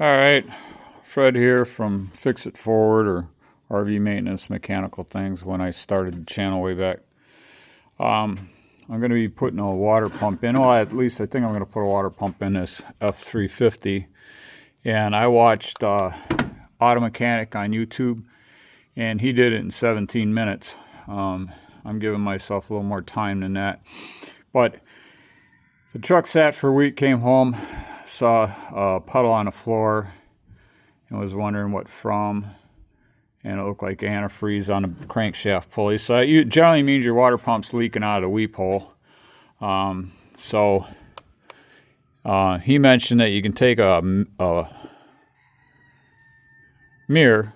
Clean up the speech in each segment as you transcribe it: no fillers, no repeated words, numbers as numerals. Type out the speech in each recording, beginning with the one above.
All right, Fred here from Fix It Forward or RV Maintenance Mechanical Things when I started the channel way back. I'm going to be putting a water pump in. Well, at least I think I'm going to put a water pump in this F350. And I watched Auto Mechanic on YouTube, and he did it in 17 minutes. I'm giving myself a little more time than that. But the truck sat for a week, came home, saw a puddle on the floor, and was wondering what from. And it looked like antifreeze on the crankshaft pulley. So it generally means your water pump's leaking out of the weep hole. He mentioned that you can take a mirror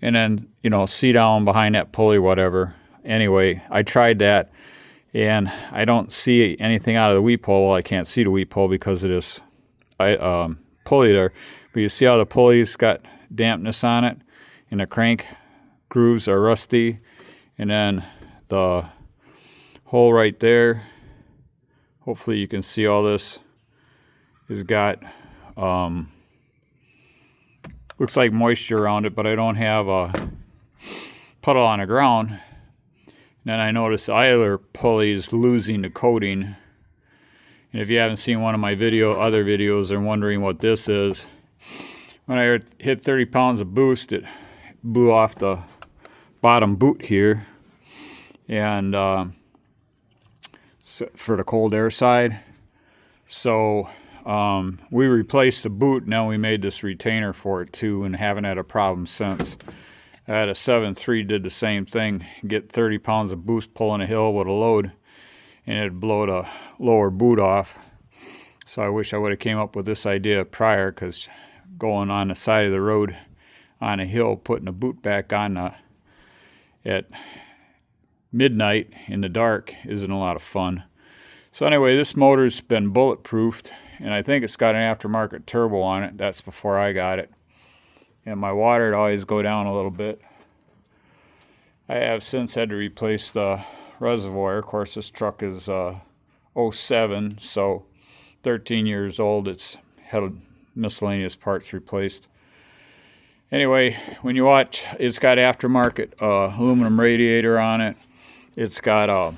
and then, see down behind that pulley, whatever. Anyway, I tried that, and I don't see anything out of the weep hole. Well, I can't see the weep hole because of this pulley there. But you see how the pulley's got dampness on it, and the crank grooves are rusty, and then the hole right there, hopefully you can see all this, has got looks like moisture around it, but I don't have a puddle on the ground. And then I notice the idler pulley is losing the coating. And if you haven't seen one of my other videos and wondering what this is, when I hit 30 pounds of boost, it blew off the bottom boot here, and for the cold air side. So we replaced the boot, and then we made this retainer for it too, and haven't had a problem since. I had a 7.3 did the same thing, get 30 pounds of boost pulling a hill with a load, and it'd blow the lower boot off. So I wish I would have came up with this idea prior, because going on the side of the road on a hill, putting a boot back on at midnight in the dark isn't a lot of fun. So anyway, this motor's been bulletproofed, and I think it's got an aftermarket turbo on it. That's before I got it. And my water would always go down a little bit. I have since had to replace the reservoir. Of course, this truck is 07, so 13 years old. It's had miscellaneous parts replaced. Anyway, when you watch, it's got aftermarket aluminum radiator on it. It's got a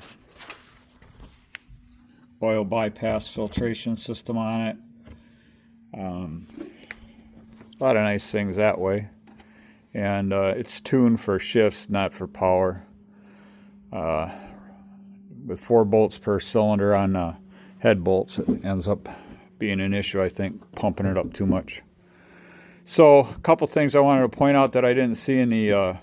oil bypass filtration system on it. A lot of nice things that way. And it's tuned for shifts, not for power. With 4 bolts per cylinder on the head bolts, it ends up being an issue, I think, pumping it up too much. So a couple things I wanted to point out that I didn't see in the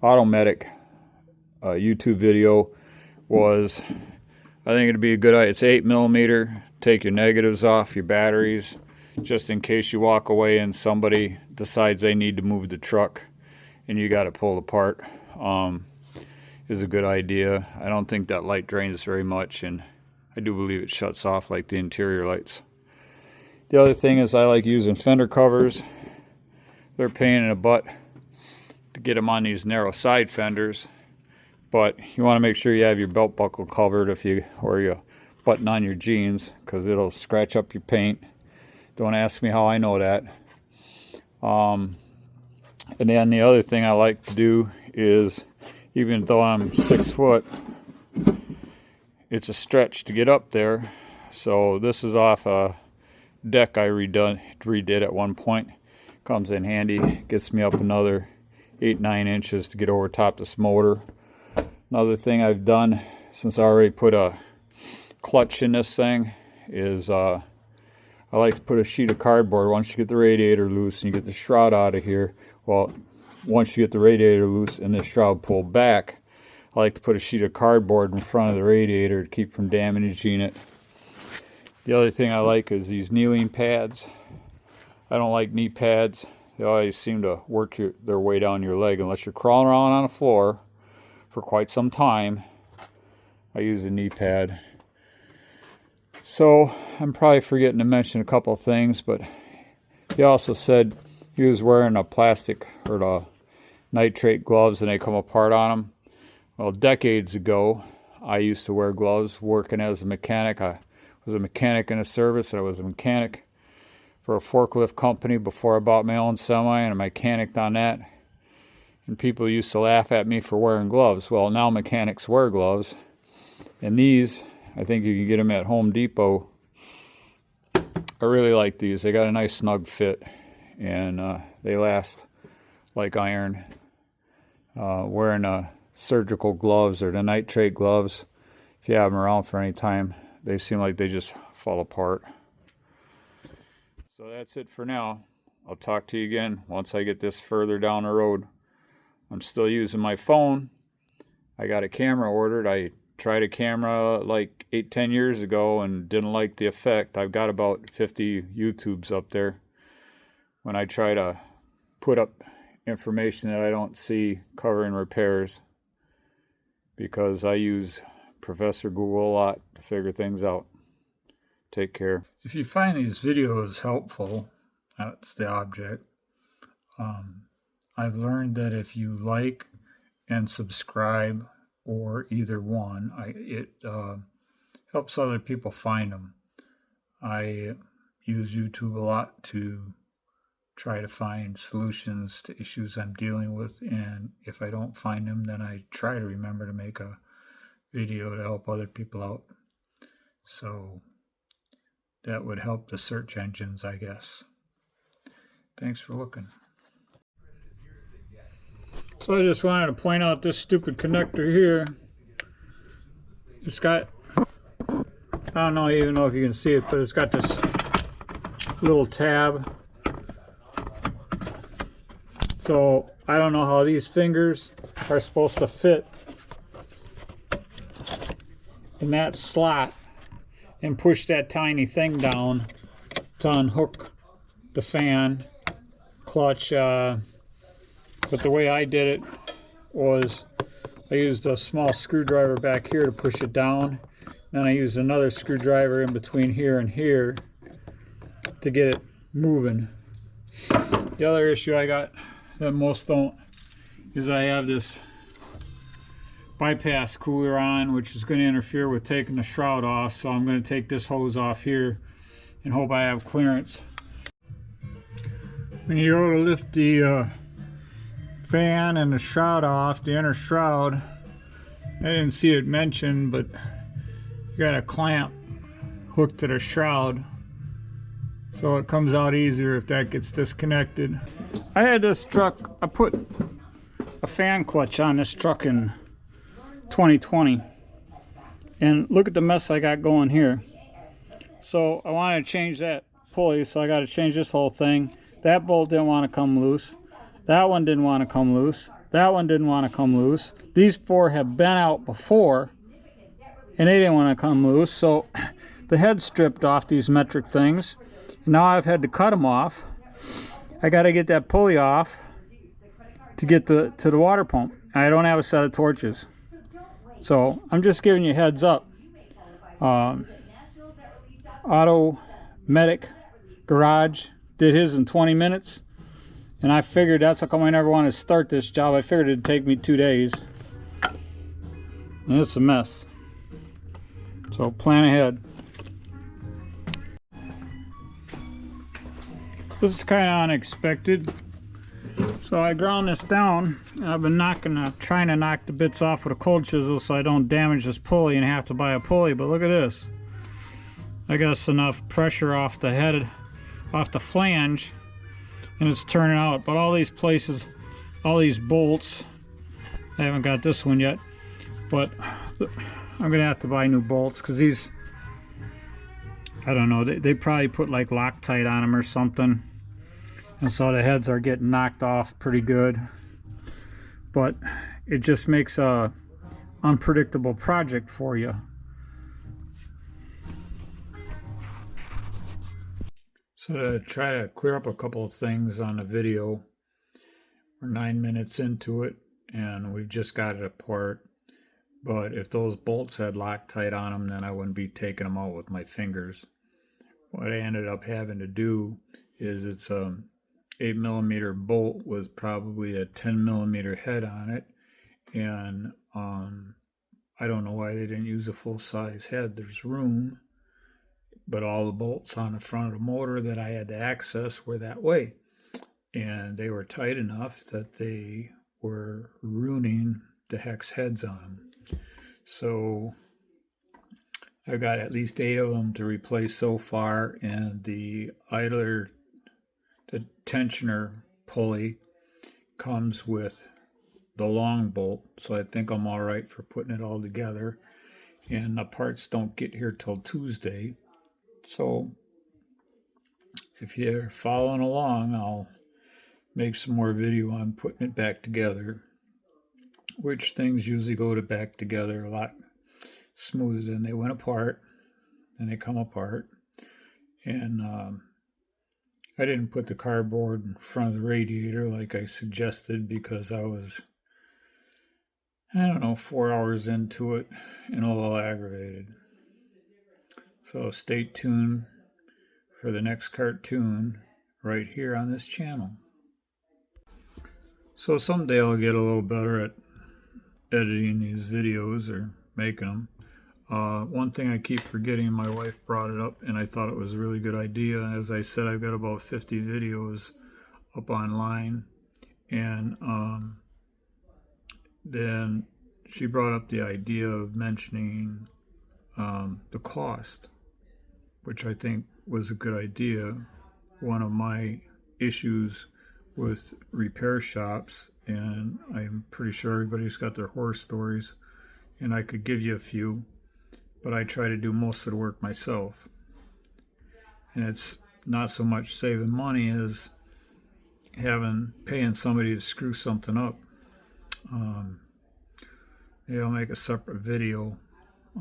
Automedic YouTube video was, I think it'd be a good idea. It's 8mm. Take your negatives off your batteries, just in case you walk away and somebody decides they need to move the truck and you got to pull it apart. Is a good idea. I don't think that light drains very much, and I do believe it shuts off like the interior lights. The other thing is I like using fender covers. They're a pain in the butt to get them on these narrow side fenders, but you want to make sure you have your belt buckle covered or you button on your jeans, because it'll scratch up your paint. Don't ask me how I know that. And then the other thing I like to do is, even though I'm 6 foot, it's a stretch to get up there. So this is off a deck I redid at one point. Comes in handy. Gets me up another 8-9 inches to get over top this motor. Another thing I've done, since I already put a clutch in this thing, is I like to put a sheet of cardboard. Once you get the radiator loose and you get the shroud out of here, well, once you get the radiator loose and this shroud pulled back, I like to put a sheet of cardboard in front of the radiator to keep from damaging it. The other thing I like is these kneeling pads. I don't like knee pads. They always seem to work their way down your leg unless you're crawling around on the floor for quite some time. I use a knee pad. So I'm probably forgetting to mention a couple of things, but he also said he was wearing a plastic or the nitrate gloves and they come apart on him. Well, decades ago, I used to wear gloves working as a mechanic. I was a mechanic in a service. I was a mechanic for a forklift company before I bought my own semi, and a mechanic on that. And people used to laugh at me for wearing gloves. Well, now mechanics wear gloves. And these, I think you can get them at Home Depot. I really like these. They got a nice snug fit, and they last like iron. Wearing surgical gloves or the nitrate gloves, if you have them around for any time, they seem like they just fall apart. So that's it for now. I'll talk to you again once I get this further down the road. I'm still using my phone. I got a camera ordered. I tried a camera like 8-10 years ago and didn't like the effect. I've got about 50 YouTubes up there. When I try to put up information that I don't see covering repairs, because I use Professor Google a lot to figure things out. Take care. If you find these videos helpful, that's the object. I've learned that if you like and subscribe, or either one, it helps other people find them. I use YouTube a lot to try to find solutions to issues I'm dealing with, and if I don't find them, then I try to remember to make a video to help other people out. So that would help the search engines, I guess. Thanks for looking. So I just wanted to point out this stupid connector here. It's got, I don't know even know if you can see it, but it's got this little tab. So I don't know how these fingers are supposed to fit in that slot and push that tiny thing down to unhook the fan clutch. But the way I did it was I used a small screwdriver back here to push it down. Then I used another screwdriver in between here and here to get it moving. The other issue I got that most don't is I have this bypass cooler on, which is going to interfere with taking the shroud off, so I'm going to take this hose off here and hope I have clearance. When you go to lift the fan and the shroud off, the inner shroud, I didn't see it mentioned, but you got a clamp hooked to the shroud, so it comes out easier if that gets disconnected. I had this truck, I put a fan clutch on this truck in 2020, and look at the mess I got going here. So I wanted to change that pulley, so I got to change this whole thing. That bolt didn't want to come loose. That one didn't want to come loose. That one didn't want to come loose. These four have been out before, and they didn't want to come loose. So the head stripped off these metric things. Now I've had to cut them off. I got to get that pulley off to get to the water pump. I don't have a set of torches. So I'm just giving you a heads up. Auto Medic Garage did his in 20 minutes. And I figured that's how come I never wanted to start this job. I figured it'd take me 2 days. And it's a mess. So plan ahead. This is kind of unexpected. So I ground this down. I've been trying to knock the bits off with a cold chisel so I don't damage this pulley and have to buy a pulley. But look at this. I got enough pressure off the head, off the flange, and it's turning out. But all these places, all these bolts, I haven't got this one yet, but I'm gonna have to buy new bolts because these, I don't know, they probably put like Loctite on them or something, and so the heads are getting knocked off pretty good. But it just makes a unpredictable project for you. So to try to clear up a couple of things on the video, we're 9 minutes into it and we've just got it apart. But if those bolts had Loctite on them, then I wouldn't be taking them out with my fingers. What I ended up having to do is it's a 8mm bolt with probably a 10mm head on it, and I don't know why they didn't use a full-size head. There's room, but all the bolts on the front of the motor that I had to access were that way. And they were tight enough that they were ruining the hex heads on them. So I've got at least 8 of them to replace so far, and the idler, the tensioner pulley comes with the long bolt, so I think I'm all right for putting it all together. And the parts don't get here till Tuesday, so if you're following along, I'll make some more video on putting it back together, which things usually go to back together a lot smoother than they went apart, and they come apart. And I didn't put the cardboard in front of the radiator like I suggested because I was, I don't know, 4 hours into it and a little aggravated. So stay tuned for the next cartoon right here on this channel. So someday I'll get a little better at editing these videos or making them. One thing I keep forgetting, my wife brought it up and I thought it was a really good idea. As I said, I've got about 50 videos up online, and then she brought up the idea of mentioning the cost, which I think was a good idea. One of my issues with repair shops, and I'm pretty sure everybody's got their horror stories, and I could give you a few, but I try to do most of the work myself. And it's not so much saving money as paying somebody to screw something up. Maybe I'll make a separate video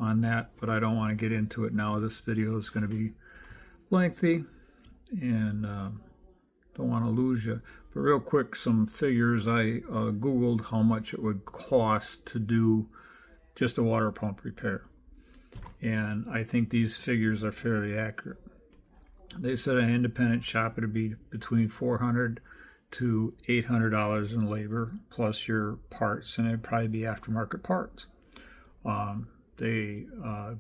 on that, but I don't want to get into it now. This video is going to be lengthy, and don't want to lose you. But real quick, some figures. I Googled how much it would cost to do just a water pump repair, and I think these figures are fairly accurate. They said an independent shop it would be between $400 to $800 in labor plus your parts, and it'd probably be aftermarket parts.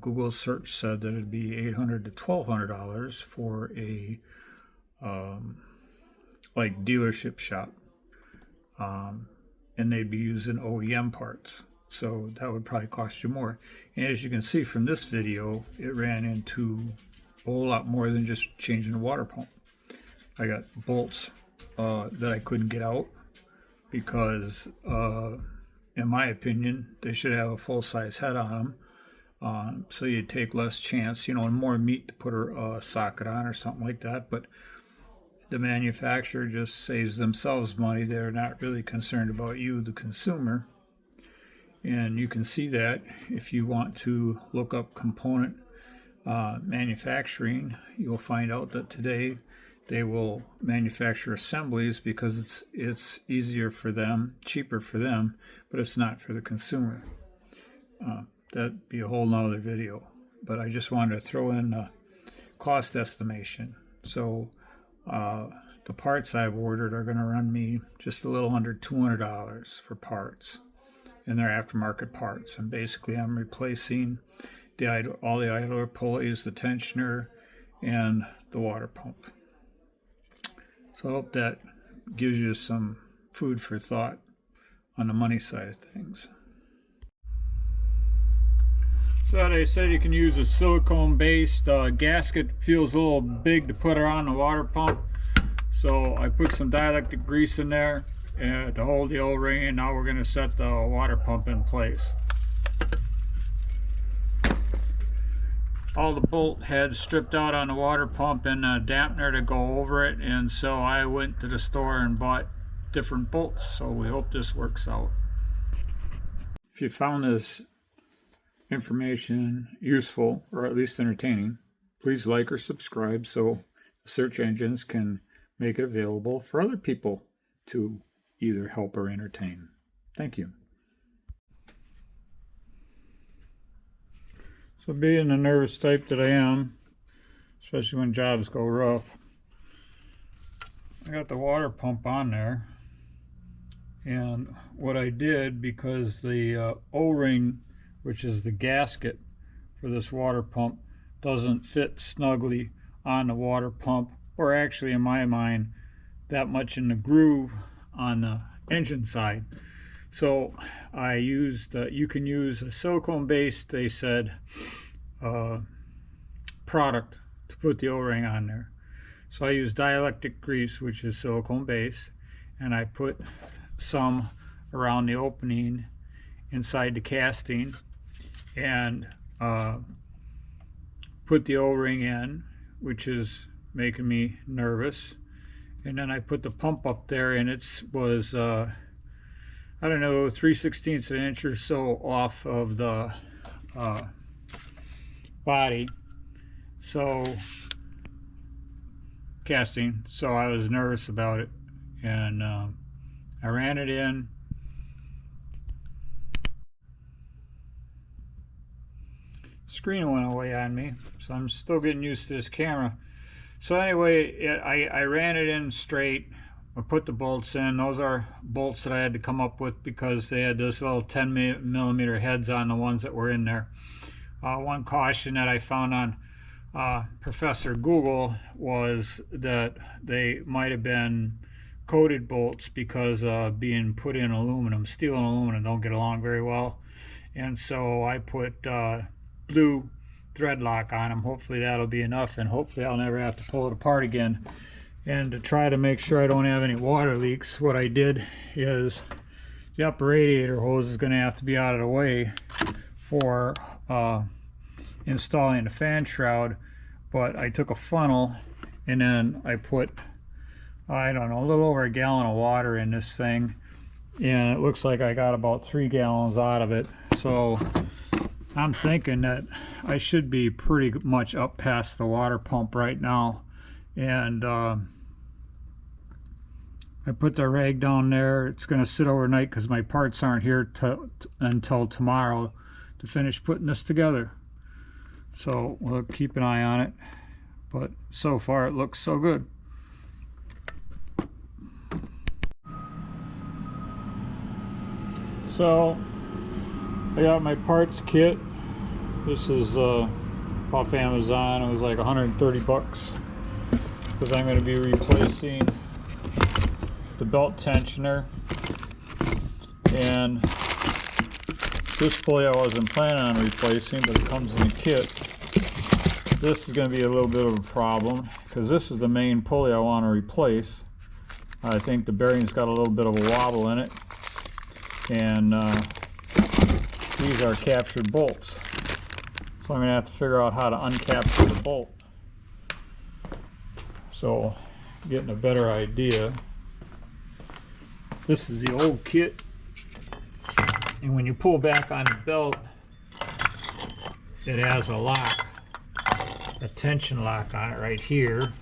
Google search said that it'd be $800 to $1,200 for a like dealership shop, and they'd be using OEM parts, so that would probably cost you more. And as you can see from this video, it ran into a whole lot more than just changing the water pump. I got bolts that I couldn't get out because in my opinion they should have a full-size head on them, so you take less chance, and more meat to put a socket on or something like that. But the manufacturer just saves themselves money. They're not really concerned about you, the consumer. And you can see that if you want to look up component manufacturing. You'll find out that today they will manufacture assemblies because it's easier for them, cheaper for them, but it's not for the consumer. That'd be a whole nother video, but I just wanted to throw in a cost estimation. So the parts I've ordered are going to run me just a little under $200 for parts, and they're aftermarket parts. And basically I'm replacing all the idler pulleys, the tensioner, and the water pump. So I hope that gives you some food for thought on the money side of things. So they said you can use a silicone-based gasket. Feels a little big to put on the water pump, so I put some dielectric grease in there to hold the O-ring, and now we're going to set the water pump in place. All the bolt heads stripped out on the water pump and a dampener to go over it, and so I went to the store and bought different bolts, so we hope this works out. If you found this information useful, or at least entertaining, please like or subscribe so the search engines can make it available for other people to either help or entertain. Thank you. So being the nervous type that I am, especially when jobs go rough, I got the water pump on there, and what I did, because the O-ring, which is the gasket for this water pump, doesn't fit snugly on the water pump, or actually in my mind that much in the groove on the engine side. So I used, you can use a silicone based, they said, product to put the O-ring on there. So I used dielectric grease, which is silicone based, and I put some around the opening inside the casting, and put the O-ring in, which is making me nervous. And then I put the pump up there, and it was I don't know, 3/16 of an inch or so off of the body, so casting. So I was nervous about it, and I ran it in. Screen went away on me, so I'm still getting used to this camera. So anyway, I ran it in straight. I put the bolts in. Those are bolts that I had to come up with because they had this little 10mm heads on the ones that were in there. One caution that I found on Professor Google was that they might have been coated bolts because being put in aluminum. Steel and aluminum don't get along very well. And so I put blue thread lock on them. Hopefully that'll be enough, and hopefully I'll never have to pull it apart again. And to try to make sure I don't have any water leaks, what I did is the upper radiator hose is going to have to be out of the way for installing the fan shroud. But I took a funnel and then I put, I don't know, a little over a gallon of water in this thing, and it looks like I got about 3 gallons out of it. So I'm thinking that I should be pretty much up past the water pump right now. And I put the rag down there. It's going to sit overnight because my parts aren't here until tomorrow to finish putting this together. So we'll keep an eye on it. But so far it looks so good. So I got my parts kit. This is off Amazon. It was like 130 bucks because I'm going to be replacing the belt tensioner, and this pulley I wasn't planning on replacing, but it comes in the kit. This is going to be a little bit of a problem because this is the main pulley I want to replace. I think the bearing's got a little bit of a wobble in it, and these are captured bolts. So I'm going to have to figure out how to uncapture the bolt. So, getting a better idea. This is the old kit, and when you pull back on the belt, it has a lock, a tension lock on it right here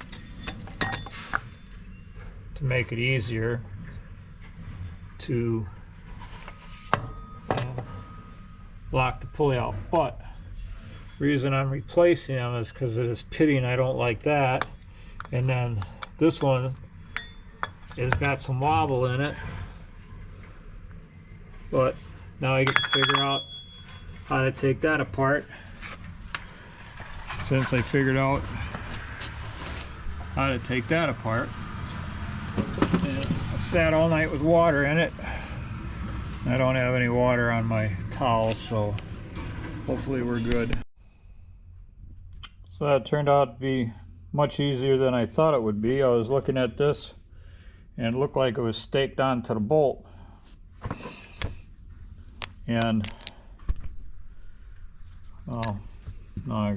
to make it easier to lock the pulley out. But the reason I'm replacing them is because of this pitting. I don't like that. And then this one has got some wobble in it, but now I get to figure out how to take that apart. Since I figured out how to take that apart, and I sat all night with water in it. I don't have any water on my towel, so hopefully we're good. So that turned out to be much easier than I thought it would be. I was looking at this and it looked like it was staked onto the bolt, and no.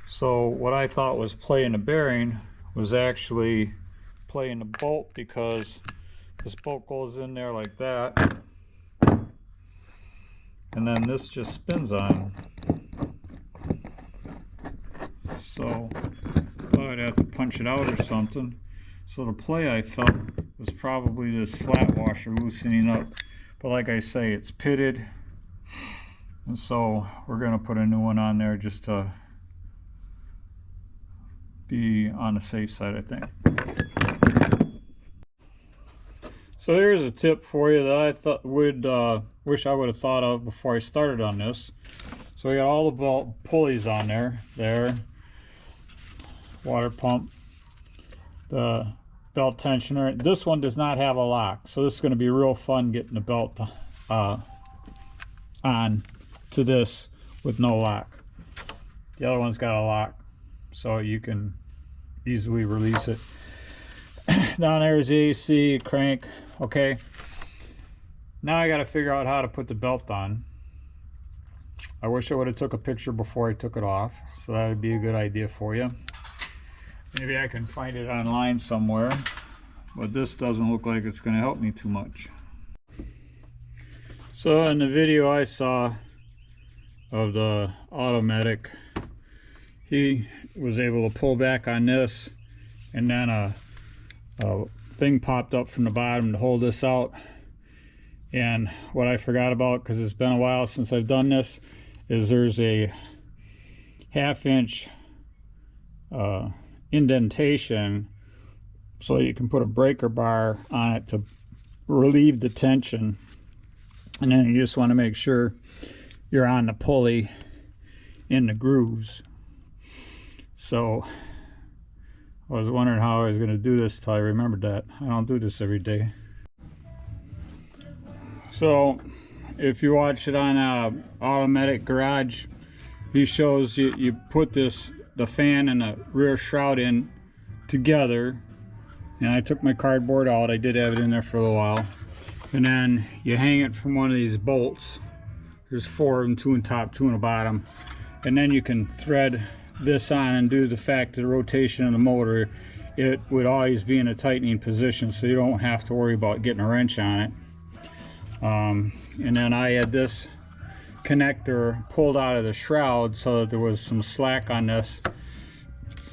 So what I thought was playing the bearing was actually playing the bolt, because this bolt goes in there like that, and then this just spins on. So I thought I'd have to punch it out or something. So the play, I felt, was probably this flat washer loosening up. But like I say, it's pitted, and so we're going to put a new one on there just to be on the safe side, I think. So here's a tip for you that I thought wish I would have thought of before I started on this. So we got all the belt pulleys on there, water pump, the belt tensioner. This one does not have a lock, so this is going to be real fun getting the belt on to this with no lock. The other one's got a lock, so you can easily release it. Down there is the AC crank. Okay, now I got to figure out how to put the belt on. I wish I would have took a picture before I took it off, so that would be a good idea for you. Maybe I can find it online somewhere, but this doesn't look like it's going to help me too much. So in the video I saw of the automatic, he was able to pull back on this, and then a thing popped up from the bottom to hold this out. And what I forgot about, because it's been a while since I've done this, is there's a 1/2 inch indentation, so you can put a breaker bar on it to relieve the tension. And then you just want to make sure you're on the pulley in the grooves. So I was wondering how I was going to do this till I remembered that. I don't do this every day. So if you watch it on Automatic Garage, he shows you put the fan and the rear shroud in together, and I took my cardboard out. I did have it in there for a little while, and then you hang it from one of these bolts. There's 4 of them, 2 on top, 2 on the bottom, and then you can thread this on, and due to the fact of the rotation of the motor, it would always be in a tightening position, so you don't have to worry about getting a wrench on it. And then I had this connector pulled out of the shroud so that there was some slack on this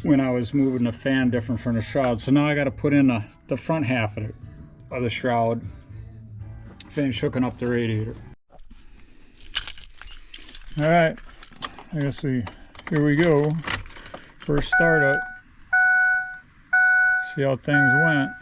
when I was moving the fan different from the shroud. So now I got to put in the front half of the shroud, finish hooking up the radiator. All right, I guess here we go. First startup. See how things went.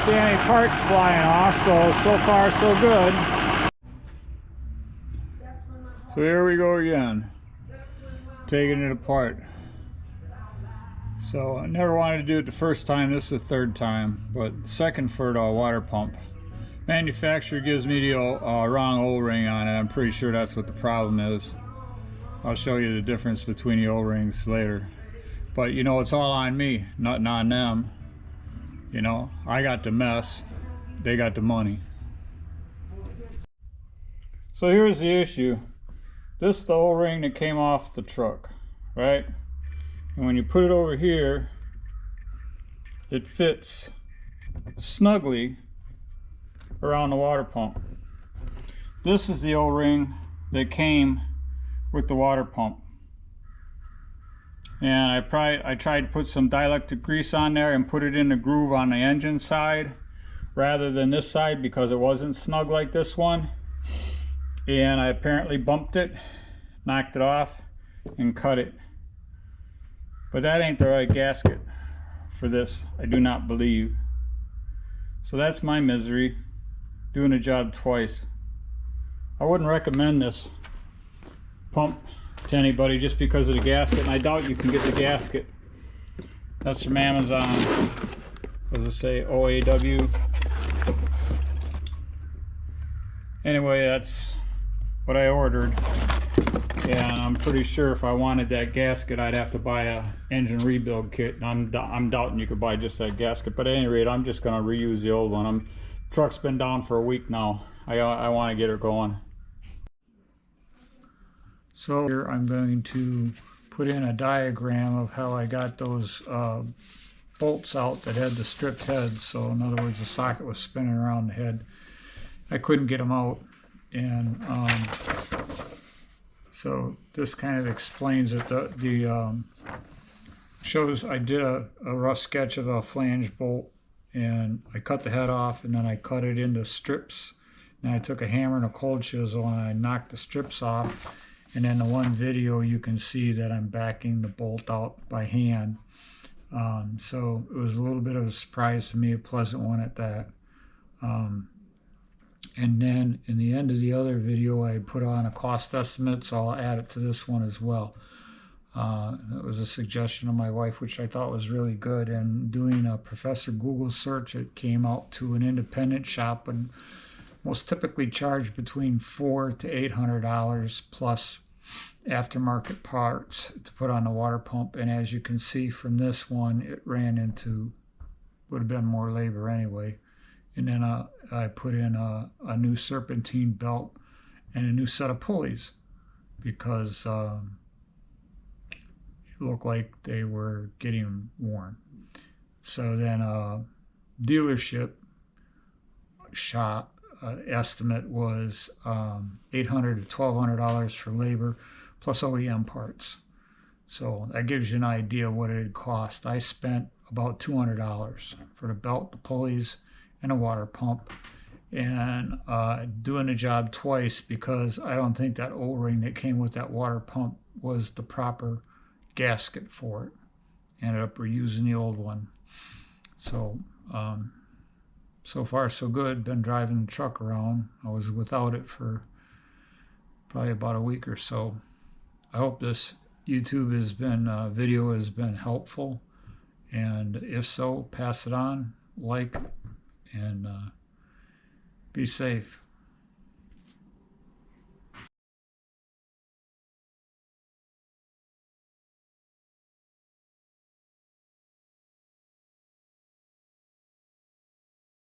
See any parts flying off, so far so good. So here we go again, taking it apart. So I never wanted to do it the first time. This is the 3rd time, but second for the water pump. Manufacturer gives me the wrong O-ring on it. I'm pretty sure that's what the problem is. I'll show you the difference between the O-rings later. But you know, it's all on me, nothing on them. You know, I got the mess, they got the money. So here's the issue. This is the O-ring that came off the truck, right? And when you put it over here, it fits snugly around the water pump. This is the O-ring that came with the water pump. And I tried to put some dielectric grease on there and put it in the groove on the engine side rather than this side, because it wasn't snug like this one. And I apparently bumped it, knocked it off, and cut it. But that ain't the right gasket for this, I do not believe. So that's my misery, doing a job twice. I wouldn't recommend this pump to anybody just because of the gasket, and I doubt you can get the gasket. That's from Amazon. What does it say? OAW. Anyway, that's what I ordered, and I'm pretty sure if I wanted that gasket I'd have to buy a engine rebuild kit, and I'm doubting you could buy just that gasket. But at any rate, I'm just going to reuse the old one. The truck's been down for a week now. I want to get her going. So here I'm going to put in a diagram of how I got those bolts out that had the stripped heads. So in other words, the socket was spinning around the head. I couldn't get them out, and so this kind of explains it. Shows I did a rough sketch of a flange bolt, and I cut the head off, and then I cut it into strips. And I took a hammer and a cold chisel and I knocked the strips off. And in the one video you can see that I'm backing the bolt out by hand. So it was a little bit of a surprise to me, a pleasant one at that. And then in the end of the other video I put on a cost estimate, so I'll add it to this one as well. It was a suggestion of my wife, which I thought was really good. And doing a Professor Google search, it came out to an independent shop and most typically charge between $400 to $800 plus aftermarket parts to put on the water pump. And as you can see from this one, it ran into, would have been more labor anyway. And then I put in a new serpentine belt and a new set of pulleys because it looked like they were getting worn. So then dealership shop estimate was $800 to $1,200 for labor plus OEM parts. So that gives you an idea what it would cost. I spent about $200 for the belt, the pulleys, and a water pump, and doing the job twice because I don't think that O-ring that came with that water pump was the proper gasket for it. Ended up reusing the old one. So so far so good. Been driving the truck around. I was without it for probably about a week or so. I hope this YouTube has been video has been helpful, and if so, pass it on, like, and be safe.